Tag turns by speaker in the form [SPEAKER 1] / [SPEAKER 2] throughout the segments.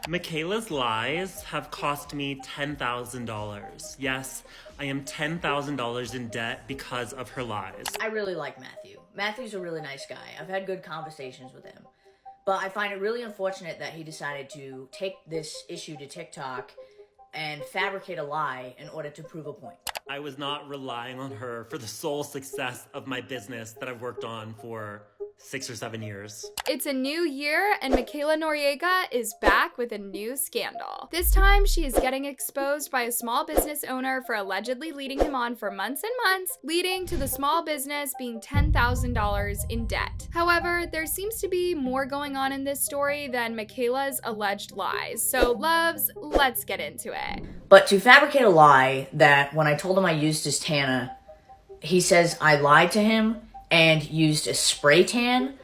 [SPEAKER 1] Mikayla's lies have cost me $10,000. Yes, I am $10,000 in debt because of her lies.
[SPEAKER 2] I really like Matthew. Matthew's a really nice guy. I've had good conversations with him. But I find it really unfortunate that he decided to take this issue to TikTok and fabricate a lie in order to prove a point.
[SPEAKER 1] I was not relying on her for the sole success of my business that I've worked on for 6 or 7 years.
[SPEAKER 3] It's a new year, and Mikayla Nogueira is back with a new scandal. This time, she is getting exposed by a small business owner for allegedly leading him on for months and months, leading to the small business being $10,000 in debt. However, there seems to be more going on in this story than Mikayla's alleged lies. So, loves, let's get into it.
[SPEAKER 2] But to fabricate a lie that when I told him I used his tanner, he says I lied to him and used a spray tan.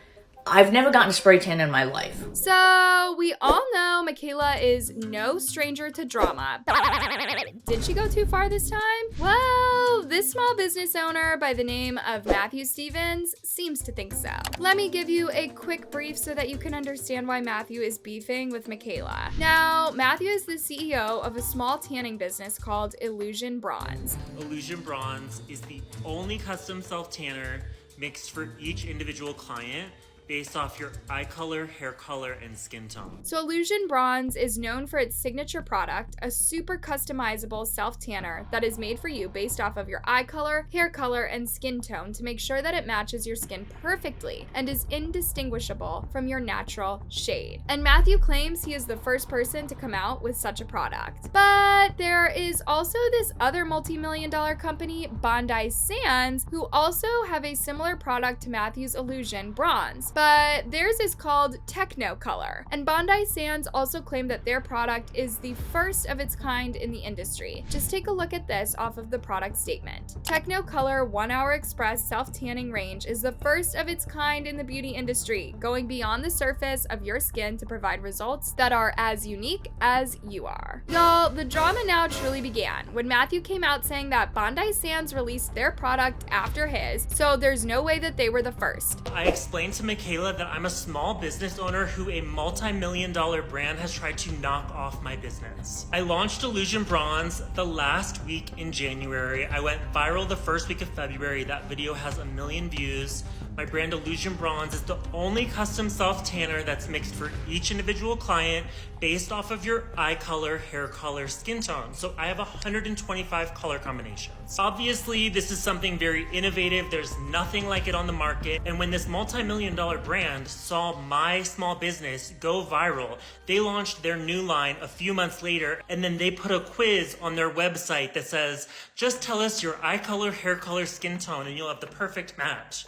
[SPEAKER 2] I've never gotten a spray tan in my life.
[SPEAKER 3] So, we all know Mikayla is no stranger to drama. Did she go too far this time? Well, this small business owner by the name of Matthew Stevens seems to think so. Let me give you a quick brief so that you can understand why Matthew is beefing with Mikayla. Now, Matthew is the CEO of a small tanning business called Illusion Bronze.
[SPEAKER 1] Illusion Bronze is the only custom self-tanner mixed for each individual client based off your eye color, hair color, and skin tone.
[SPEAKER 3] So Illusion Bronze is known for its signature product, a super customizable self-tanner that is made for you based off of your eye color, hair color, and skin tone to make sure that it matches your skin perfectly and is indistinguishable from your natural shade. And Matthew claims he is the first person to come out with such a product. But there is also this other multi-million-dollar company, Bondi Sands, who also have a similar product to Matthew's Illusion Bronze. But theirs is called Technocolor. And Bondi Sands also claim that their product is the first of its kind in the industry. Just take a look at this off of the product statement. Technocolor 1 Hour Express Self-Tanning Range is the first of its kind in the beauty industry, going beyond the surface of your skin to provide results that are as unique as you are. Y'all, the drama now truly began when Matthew came out saying that Bondi Sands released their product after his, so there's no way that they were the first.
[SPEAKER 1] I explained to Mikayla that I'm a small business owner who a multi-million-dollar brand has tried to knock off my business. I launched Illusion Bronze the last week in January. I went viral the first week of February. That video has 1 million views. My brand Illusion Bronze is the only custom self-tanner that's mixed for each individual client based off of your eye color, hair color, skin tone. So I have 125 color combinations. Obviously, this is something very innovative. There's nothing like it on the market. And when this multi-million-dollar brand saw my small business go viral, they launched their new line a few months later, and then they put a quiz on their website that says, just tell us your eye color, hair color, skin tone, and you'll have the perfect match.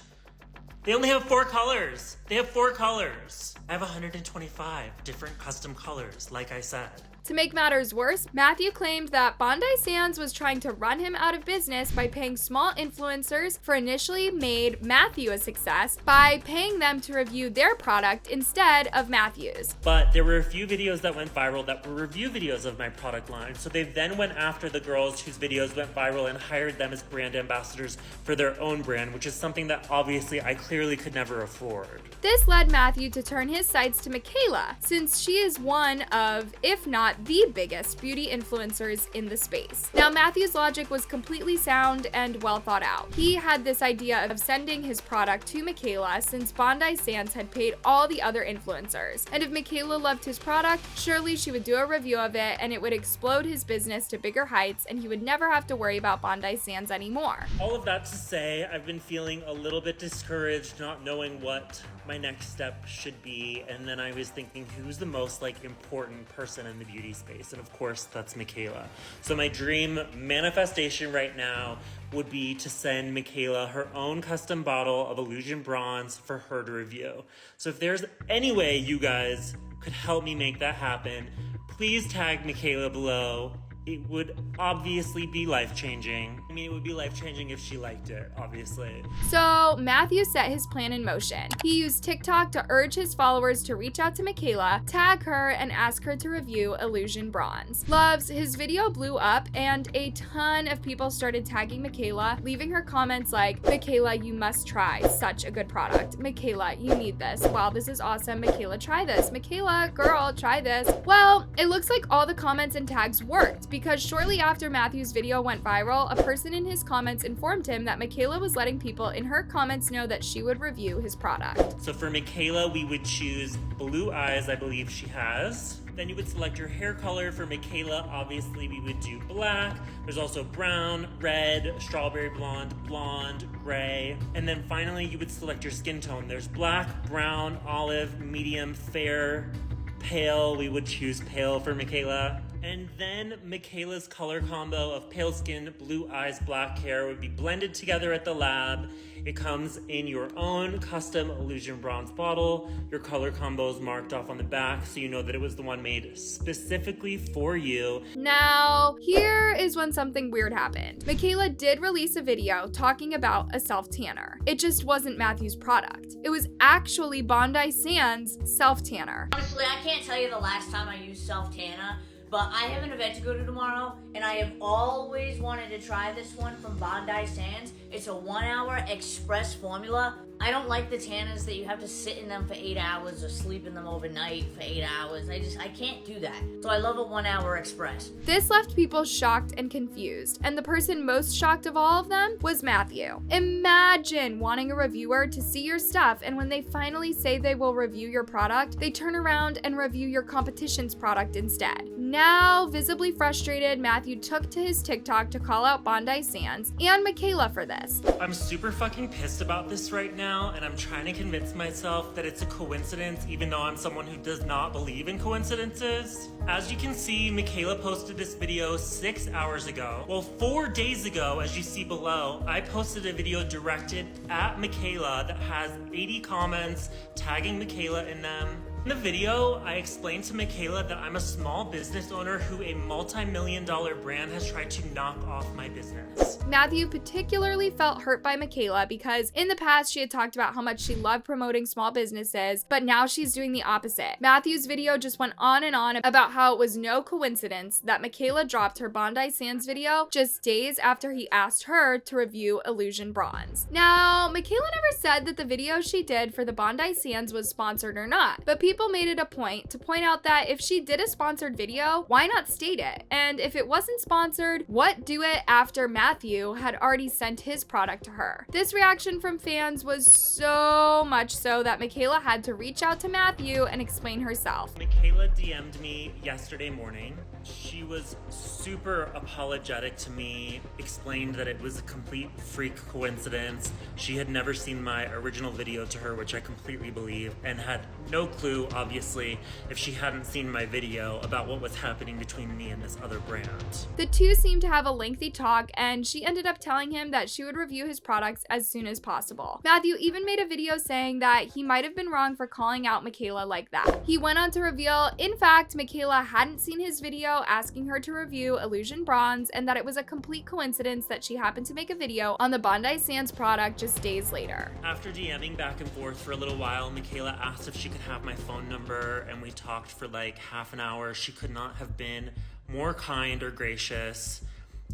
[SPEAKER 1] They only have 4 colors. They have 4 colors. I have 125 different custom colors, like I said.
[SPEAKER 3] To make matters worse, Matthew claimed that Bondi Sands was trying to run him out of business by paying small influencers for initially made Matthew a success by paying them to review their product instead of Matthew's.
[SPEAKER 1] But there were a few videos that went viral that were review videos of my product line. So they then went after the girls whose videos went viral and hired them as brand ambassadors for their own brand, which is something that obviously I clearly could never afford.
[SPEAKER 3] This led Matthew to turn his sights to Mikayla, since she is one of, if not the biggest beauty influencers in the space. Now, Matthew's logic was completely sound and well thought out. He had this idea of sending his product to Mikayla since Bondi Sands had paid all the other influencers. And if Mikayla loved his product, surely she would do a review of it and it would explode his business to bigger heights and he would never have to worry about Bondi Sands anymore.
[SPEAKER 1] All of that to say, I've been feeling a little bit discouraged, not knowing what my next step should be. And then I was thinking, who's the most important person in the beauty space? And of course, that's Mikayla. So my dream manifestation right now would be to send Mikayla her own custom bottle of Illusion Bronze for her to review. So if there's any way you guys could help me make that happen, please tag Mikayla below it would obviously be life-changing. I mean, it would be life-changing if she liked it, obviously.
[SPEAKER 3] So Matthew set his plan in motion. He used TikTok to urge his followers to reach out to Mikayla, tag her, and ask her to review Illusion Bronze. Loves, his video blew up and a ton of people started tagging Mikayla, leaving her comments like, "Mikayla, you must try. Such a good product. Mikayla, you need this. Wow, this is awesome. Mikayla, try this. Mikayla, girl, try this." Well, it looks like all the comments and tags worked because shortly after Matthew's video went viral, a person in his comments informed him that Mikayla was letting people in her comments know that she would review his product.
[SPEAKER 1] So for Mikayla, we would choose blue eyes, I believe she has. Then you would select your hair color. For Mikayla, obviously we would do black. There's also brown, red, strawberry blonde, blonde, gray. And then finally you would select your skin tone. There's black, brown, olive, medium, fair, pale. We would choose pale for Mikayla. And then Mikayla's color combo of pale skin, blue eyes, black hair would be blended together at the lab. It comes in your own custom Illusion Bronze bottle. Your color combo is marked off on the back so you know that it was the one made specifically for you.
[SPEAKER 3] Now, here is when something weird happened. Mikayla did release a video talking about a self-tanner. It just wasn't Matthew's product. It was actually Bondi Sands self-tanner.
[SPEAKER 2] Honestly, I can't tell you the last time I used self-tanner, but I have an event to go to tomorrow, and I have always wanted to try this one from Bondi Sands. It's a 1-hour express formula. I don't like the tanners that you have to sit in them for 8 hours or sleep in them overnight for 8 hours. I can't do that. So I love a 1-hour express.
[SPEAKER 3] This left people shocked and confused, and the person most shocked of all of them was Matthew. Imagine wanting a reviewer to see your stuff, and when they finally say they will review your product, they turn around and review your competition's product instead. Now, visibly frustrated, Matthew took to his TikTok to call out Bondi Sands and Mikayla for this.
[SPEAKER 1] I'm super fucking pissed about this right now, and I'm trying to convince myself that it's a coincidence, even though I'm someone who does not believe in coincidences. As you can see, Mikayla posted this video 6 hours ago. Well, 4 days ago, as you see below, I posted a video directed at Mikayla that has 80 comments tagging Mikayla in them. In the video, I explained to Mikayla that I'm a small business owner who a multi-million-dollar brand has tried to knock off my business.
[SPEAKER 3] Matthew particularly felt hurt by Mikayla because in the past she had talked about how much she loved promoting small businesses, but now she's doing the opposite. Matthew's video just went on and on about how it was no coincidence that Mikayla dropped her Bondi Sands video just days after he asked her to review Illusion Bronze. Now, Mikayla never said that the video she did for the Bondi Sands was sponsored or not, but people made it a point to point out that if she did a sponsored video, why not state it? And if it wasn't sponsored, what do it after Matthew had already sent his product to her? This reaction from fans was so much so that Mikayla had to reach out to Matthew and explain herself.
[SPEAKER 1] Mikayla DM'd me yesterday morning. She was super apologetic to me, explained that it was a complete freak coincidence. She had never seen my original video to her, which I completely believe, and had no clue, obviously, if she hadn't seen my video about what was happening between me and this other brand.
[SPEAKER 3] The two seemed to have a lengthy talk, and she ended up telling him that she would review his products as soon as possible. Matthew even made a video saying that he might have been wrong for calling out Mikayla like that. He went on to reveal, in fact, Mikayla hadn't seen his video asking her to review Illusion Bronze, and that it was a complete coincidence that she happened to make a video on the Bondi Sands product just days later.
[SPEAKER 1] After DMing back and forth for a little while, Mikayla asked if she could have my phone number, and we talked for like half an hour. She could not have been more kind or gracious.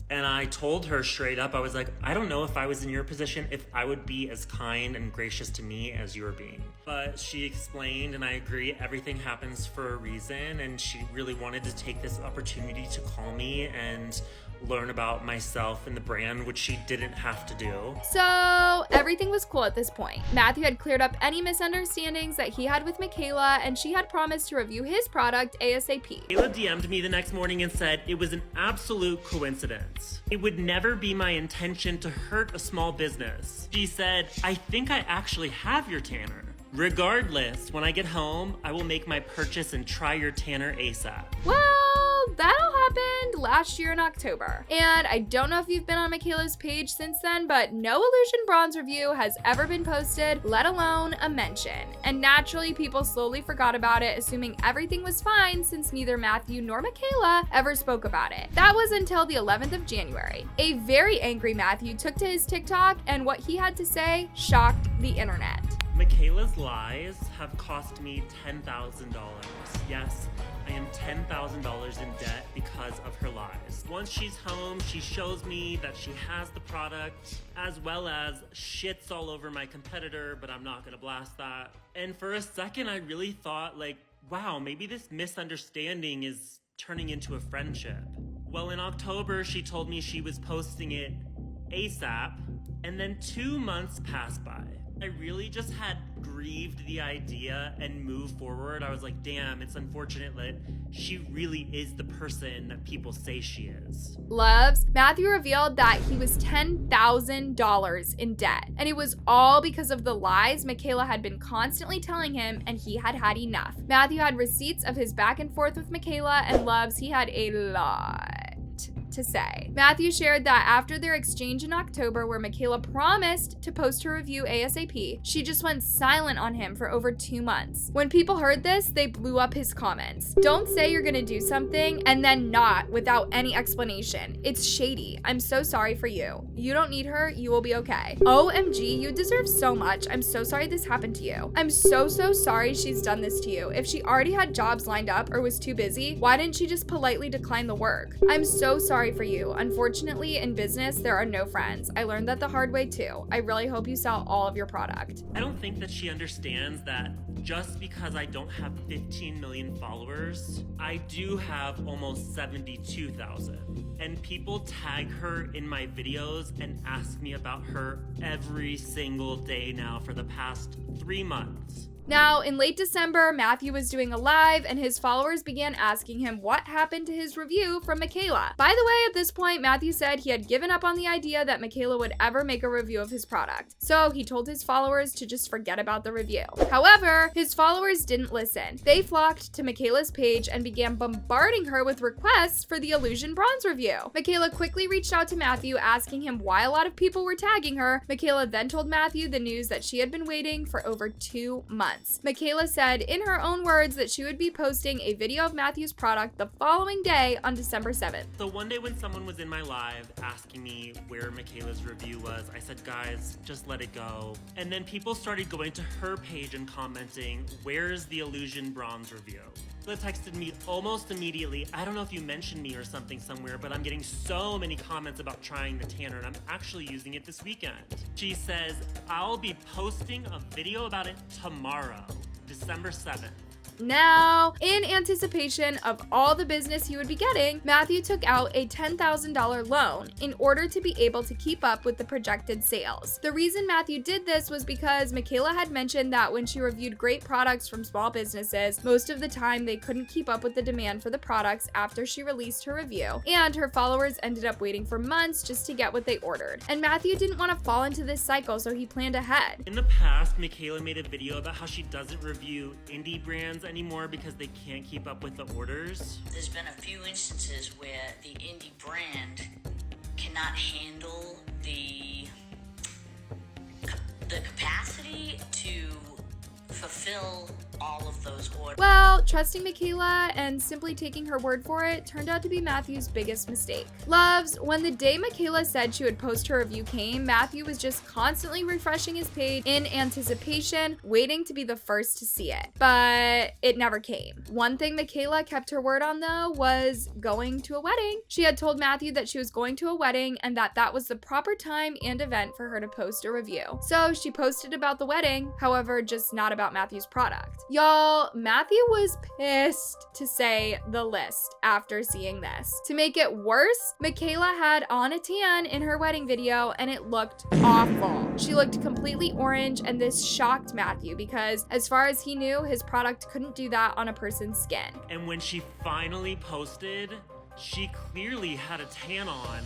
[SPEAKER 1] And I told her straight up, I was like, I don't know if I was in your position, if I would be as kind and gracious to me as you're being. But she explained, and I agree, everything happens for a reason, and she really wanted to take this opportunity to call me and learn about myself and the brand, which she didn't have to do.
[SPEAKER 3] So everything was cool at this point. Matthew had cleared up any misunderstandings that he had with Mikayla, and she had promised to review his product ASAP.
[SPEAKER 1] Mikayla DM'd me the next morning and said it was an absolute coincidence. It would never be my intention to hurt a small business. She said, I think I actually have your tanner. Regardless, when I get home, I will make my purchase and try your tanner ASAP.
[SPEAKER 3] Well, that'll happened last year in October. And I don't know if you've been on Mikayla's page since then, but no Illusion Bronze review has ever been posted, let alone a mention. And naturally, people slowly forgot about it, assuming everything was fine since neither Matthew nor Mikayla ever spoke about it. That was until the 11th of January. A very angry Matthew took to his TikTok, and what he had to say shocked the internet.
[SPEAKER 1] Mikayla's lies have cost me $10,000. Yes, I am $10,000 in debt because of her lies. Once she's home, she shows me that she has the product, as well as shits all over my competitor, but I'm not gonna blast that. And for a second, I really thought, like, wow, maybe this misunderstanding is turning into a friendship. Well, in October, she told me she was posting it ASAP, and then 2 months passed by. I really just had grieved the idea and moved forward. I was like, damn, it's unfortunate that she really is the person that people say she is.
[SPEAKER 3] Loves, Matthew revealed that he was $10,000 in debt, and it was all because of the lies Mikayla had been constantly telling him, and he had had enough. Matthew had receipts of his back and forth with Mikayla, and Loves, he had a lot to say. Matthew shared that after their exchange in October, where Mikayla promised to post her review ASAP, she just went silent on him for over 2 months. When people heard this, they blew up his comments. Don't say you're gonna do something and then not without any explanation. It's shady. I'm so sorry for you. You don't need her. You will be okay. OMG, you deserve so much. I'm so sorry this happened to you. I'm so sorry she's done this to you. If she already had jobs lined up or was too busy, why didn't she just politely decline the work? I'm so sorry for you. Unfortunately, in business, there are no friends. I learned that the hard way too. I really hope you sell all of your product.
[SPEAKER 1] I don't think that she understands that just because I don't have 15 million followers, I do have almost 72,000. And people tag her in my videos and ask me about her every single day now for the past 3 months.
[SPEAKER 3] Now, in late December, Matthew was doing a live, and his followers began asking him what happened to his review from Mikayla. By the way, at this point, Matthew said he had given up on the idea that Mikayla would ever make a review of his product. So he told his followers to just forget about the review. However, his followers didn't listen. They flocked to Mikayla's page and began bombarding her with requests for the Illusion Bronze review. Mikayla quickly reached out to Matthew, asking him why a lot of people were tagging her. Mikayla then told Matthew the news that she had been waiting for over 2 months. Mikayla said in her own words that she would be posting a video of Matthew's product the following day on December 7th.
[SPEAKER 1] So one day when someone was in my live asking me where Mikayla's review was, I said, guys, just let it go. And then people started going to her page and commenting, where's the Illusion Bronze review? Mikayla texted me almost immediately. I don't know if you mentioned me or something somewhere, but I'm getting so many comments about trying the tanner, and I'm actually using it this weekend. She says, I'll be posting a video about it tomorrow, December 7th.
[SPEAKER 3] Now, in anticipation of all the business he would be getting, Matthew took out a $10,000 loan in order to be able to keep up with the projected sales. The reason Matthew did this was because Mikayla had mentioned that when she reviewed great products from small businesses, most of the time they couldn't keep up with the demand for the products after she released her review, and her followers ended up waiting for months just to get what they ordered. And Matthew didn't want to fall into this cycle, so he planned ahead.
[SPEAKER 1] In the past, Mikayla made a video about how she doesn't review indie brands anymore because they can't keep up with the orders.
[SPEAKER 2] There's been a few instances where the indie brand cannot handle the capacity to fulfill all of those orders.
[SPEAKER 3] Well, trusting Mikayla and simply taking her word for it turned out to be Matthew's biggest mistake. Loves, when the day Mikayla said she would post her review came, Matthew was just constantly refreshing his page in anticipation, waiting to be the first to see it. But it never came. One thing Mikayla kept her word on, though, was going to a wedding. She had told Matthew that she was going to a wedding and that was the proper time and event for her to post a review. So she posted about the wedding, however, just not about Matthew's product. Y'all, Matthew was pissed, to say the least, after seeing this. To make it worse, Mikayla had on a tan in her wedding video and it looked awful. She looked completely orange, and this shocked Matthew because as far as he knew, his product couldn't do that on a person's skin.
[SPEAKER 1] And when she finally posted, she clearly had a tan on,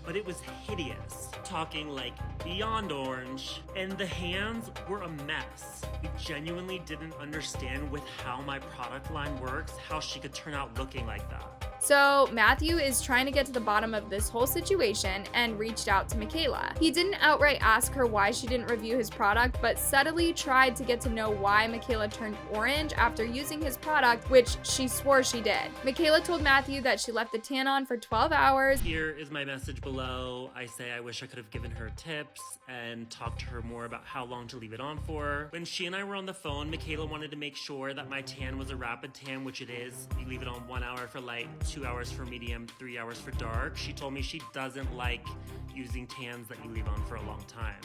[SPEAKER 1] but it was hideous. Talking like beyond orange. And the hands were a mess. We genuinely didn't understand with how my product line works, how she could turn out looking like that.
[SPEAKER 3] So Matthew is trying to get to the bottom of this whole situation and reached out to Mikayla. He didn't outright ask her why she didn't review his product, but subtly tried to get to know why Mikayla turned orange after using his product, which she swore she did. Mikayla told Matthew that she left the tan on for 12 hours.
[SPEAKER 1] Here is my message below. I say I wish I could have given her tips and talked to her more about how long to leave it on for. When she and I were on the phone, Mikayla wanted to make sure that my tan was a rapid tan, which it is. You leave it on 1 hour for light, 2 hours for medium, 3 hours for dark. She told me she doesn't like using tans that you leave on for a long time.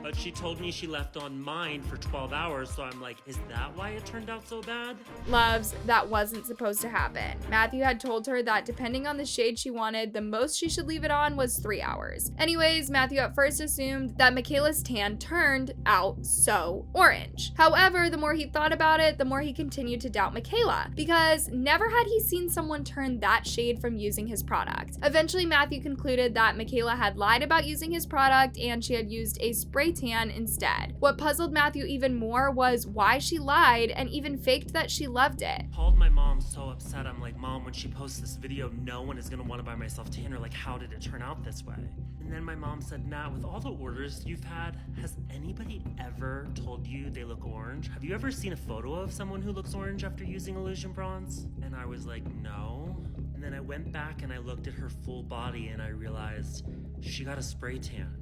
[SPEAKER 1] But she told me she left on mine for 12 hours, so I'm like, is that why it turned out so bad?
[SPEAKER 3] Loves, that wasn't supposed to happen. Matthew had told her that depending on the shade she wanted, the most she should leave it on was 3 hours. Anyways, Matthew at first assumed that Mikayla's tan turned out so orange. However, the more he thought about it, the more he continued to doubt Mikayla, because never had he seen someone turn that shade from using his product. Eventually, Matthew concluded that Mikayla had lied about using his product and she had used a spray tan instead. What puzzled Matthew even more was why she lied and even faked that she loved it.
[SPEAKER 1] Called my mom so upset. I'm like, Mom, when she posts this video, no one is gonna want to buy my self tanner. Like, how did it turn out this way? And then my mom said, Nat, with all the orders you've had, has anybody ever told you they look orange? Have you ever seen a photo of someone who looks orange after using Illusion Bronze? And I was like, no. And then I went back and I looked at her full body and I realized she got a spray tan.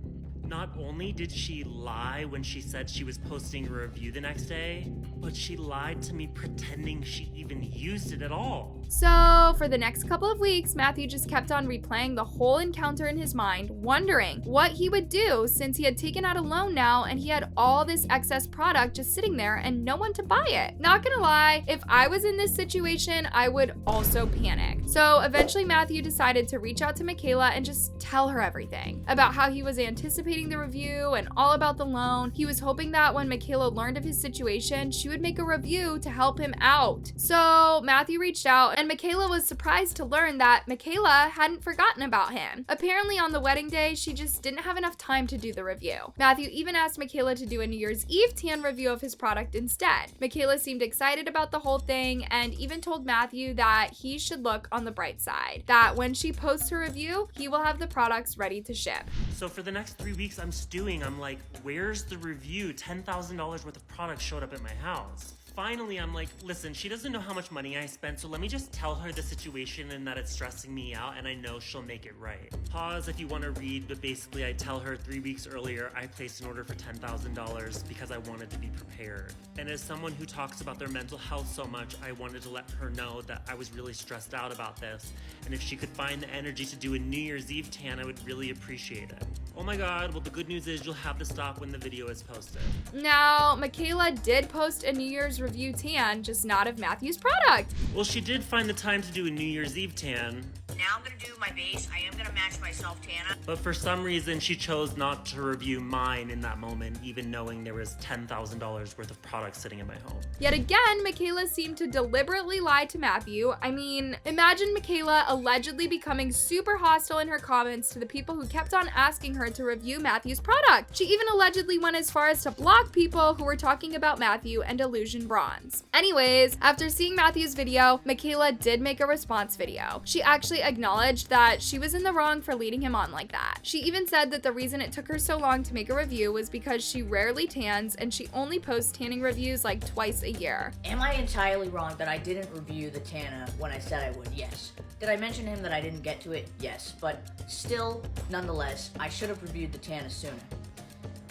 [SPEAKER 1] Not only did she lie when she said she was posting a review the next day, but she lied to me pretending she even used it at all.
[SPEAKER 3] So for the next couple of weeks, Matthew just kept on replaying the whole encounter in his mind, wondering what he would do since he had taken out a loan now and he had all this excess product just sitting there and no one to buy it. Not gonna lie, if I was in this situation, I would also panic. So eventually Matthew decided to reach out to Mikayla and just tell her everything about how he was anticipating the review and all about the loan. He was hoping that when Mikayla learned of his situation, she would make a review to help him out. So Matthew reached out and Mikayla was surprised to learn that Mikayla hadn't forgotten about him. Apparently on the wedding day, she just didn't have enough time to do the review. Matthew even asked Mikayla to do a New Year's Eve tan review of his product instead. Mikayla seemed excited about the whole thing and even told Matthew that he should look on the bright side, that when she posts her review, he will have the products ready to ship.
[SPEAKER 1] So for the next 3 weeks, I'm stewing. I'm like, where's the review? $10,000 worth of products showed up at my house. Finally, I'm like, listen, she doesn't know how much money I spent, so let me just tell her the situation and that it's stressing me out, and I know she'll make it right. Pause if you want to read, but basically I tell her 3 weeks earlier I placed an order for $10,000 because I wanted to be prepared. And as someone who talks about their mental health so much, I wanted to let her know that I was really stressed out about this, and if she could find the energy to do a New Year's Eve tan, I would really appreciate it. Oh my god, well the good news is you'll have the stock when the video is posted.
[SPEAKER 3] Now, Mikayla did post a New Year's review tan, just not of Matthew's product.
[SPEAKER 1] Well, she did find the time to do a New Year's Eve tan.
[SPEAKER 2] Now I'm gonna do my base. I am gonna match my self tanner.
[SPEAKER 1] But for some reason, she chose not to review mine in that moment, even knowing there was $10,000 worth of products sitting in my home.
[SPEAKER 3] Yet again, Mikayla seemed to deliberately lie to Matthew. I mean, imagine Mikayla allegedly becoming super hostile in her comments to the people who kept on asking her to review Matthew's product. She even allegedly went as far as to block people who were talking about Matthew and Illusion Bronze. Anyways, after seeing Matthew's video, Mikayla did make a response video. She actually acknowledged that she was in the wrong for leading him on like that. She even said that the reason it took her so long to make a review was because she rarely tans and she only posts tanning reviews like twice a year.
[SPEAKER 2] Am I entirely wrong that I didn't review the tanner when I said I would? Yes. Did I mention to him that I didn't get to it? Yes. But still, nonetheless, I should have reviewed the tanner sooner.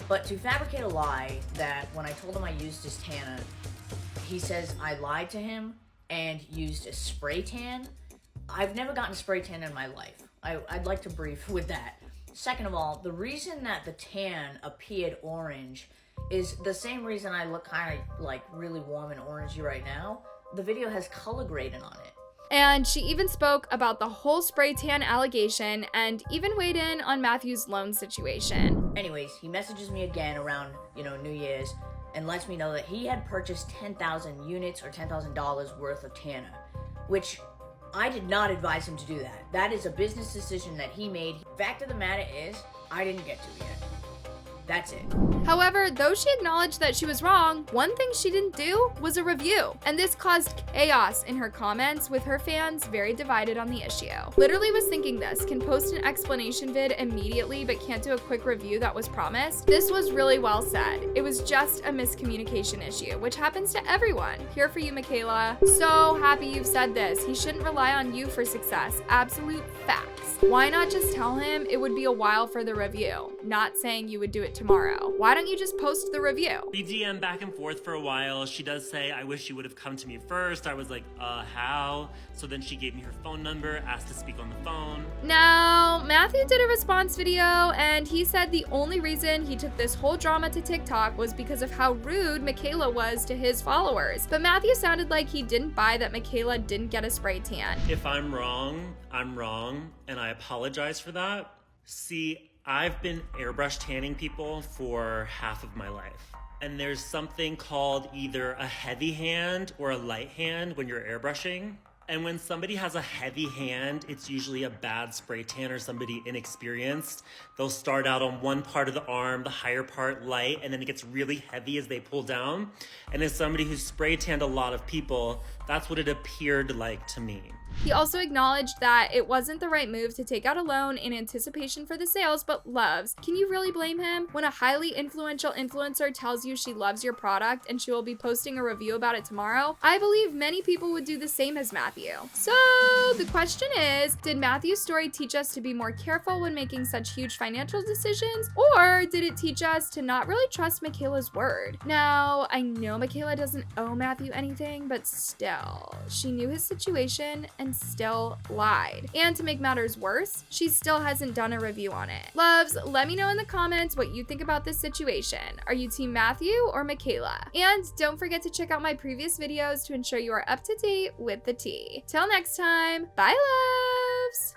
[SPEAKER 2] But to fabricate a lie that when I told him I used his tanner, he says I lied to him and used a spray tan. I've never gotten a spray tan in my life. I'd like to brief with that. Second of all, the reason that the tan appeared orange is the same reason I look kind of like really warm and orangey right now. The video has color grading on it.
[SPEAKER 3] And she even spoke about the whole spray tan allegation and even weighed in on Matthew's loan situation.
[SPEAKER 2] Anyways, he messages me again around, New Year's and lets me know that he had purchased 10,000 units or $10,000 worth of tanner, which I did not advise him to do that. That is a business decision that he made. Fact of the matter is, I didn't get to yet. That's it.
[SPEAKER 3] However, though she acknowledged that she was wrong, one thing she didn't do was a review. And this caused chaos in her comments, with her fans very divided on the issue. Literally was thinking this, can post an explanation vid immediately but can't do a quick review that was promised. This was really well said. It was just a miscommunication issue, which happens to everyone. Here for you, Mikayla. So happy you've said this. He shouldn't rely on you for success. Absolute facts. Why not just tell him it would be a while for the review? Not saying you would do it tomorrow. Why don't you just post the review?
[SPEAKER 1] We DM back and forth for a while. She does say, I wish you would have come to me first. I was like, how? So then she gave me her phone number, asked to speak on the phone.
[SPEAKER 3] Now, Matthew did a response video, and he said the only reason he took this whole drama to TikTok was because of how rude Mikayla was to his followers. But Matthew sounded like he didn't buy that Mikayla didn't get a spray tan.
[SPEAKER 1] If I'm wrong, and I apologize for that. See, I've been airbrush tanning people for half of my life. And there's something called either a heavy hand or a light hand when you're airbrushing. And when somebody has a heavy hand, it's usually a bad spray tan or somebody inexperienced. They'll start out on one part of the arm, the higher part light, and then it gets really heavy as they pull down. And as somebody who's spray tanned a lot of people, that's what it appeared like to me.
[SPEAKER 3] He also acknowledged that it wasn't the right move to take out a loan in anticipation for the sales, but loves. Can you really blame him? When a highly influential influencer tells you she loves your product and she will be posting a review about it tomorrow, I believe many people would do the same as Matthew. So the question is, did Matthew's story teach us to be more careful when making such huge financial decisions, or did it teach us to not really trust Mikayla's word? Now, I know Mikayla doesn't owe Matthew anything, but still, she knew his situation and still lied. And to make matters worse, she still hasn't done a review on it. Loves, let me know in the comments what you think about this situation. Are you team Matthew or Mikayla? And don't forget to check out my previous videos to ensure you are up to date with the tea. Till next time, bye loves!